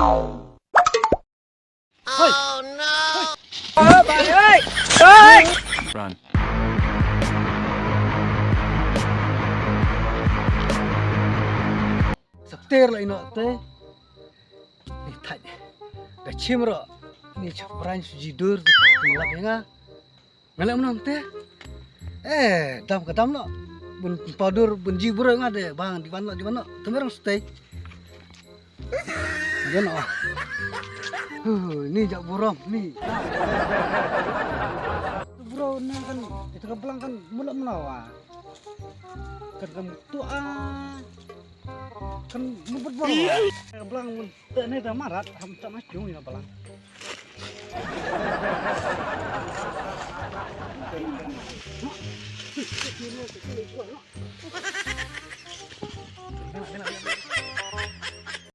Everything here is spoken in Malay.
Oh no! Bạn ơi! Ơi! Run. Setir lah ino teh. Nih tanya. Dah cimro. Nih ceperan sujidur tengah penga. Ngalak menang teh. Dam kedam no. Bun padur bun jibur ngade bang di mana temerang stay. Jangan ah. Ini jak buram nih. Bro nah kan itu kebelang kan mulak menawa. Kan kamu tua kan mubet bang. Kebelang tak nih dah marat ham tak macung ya belang.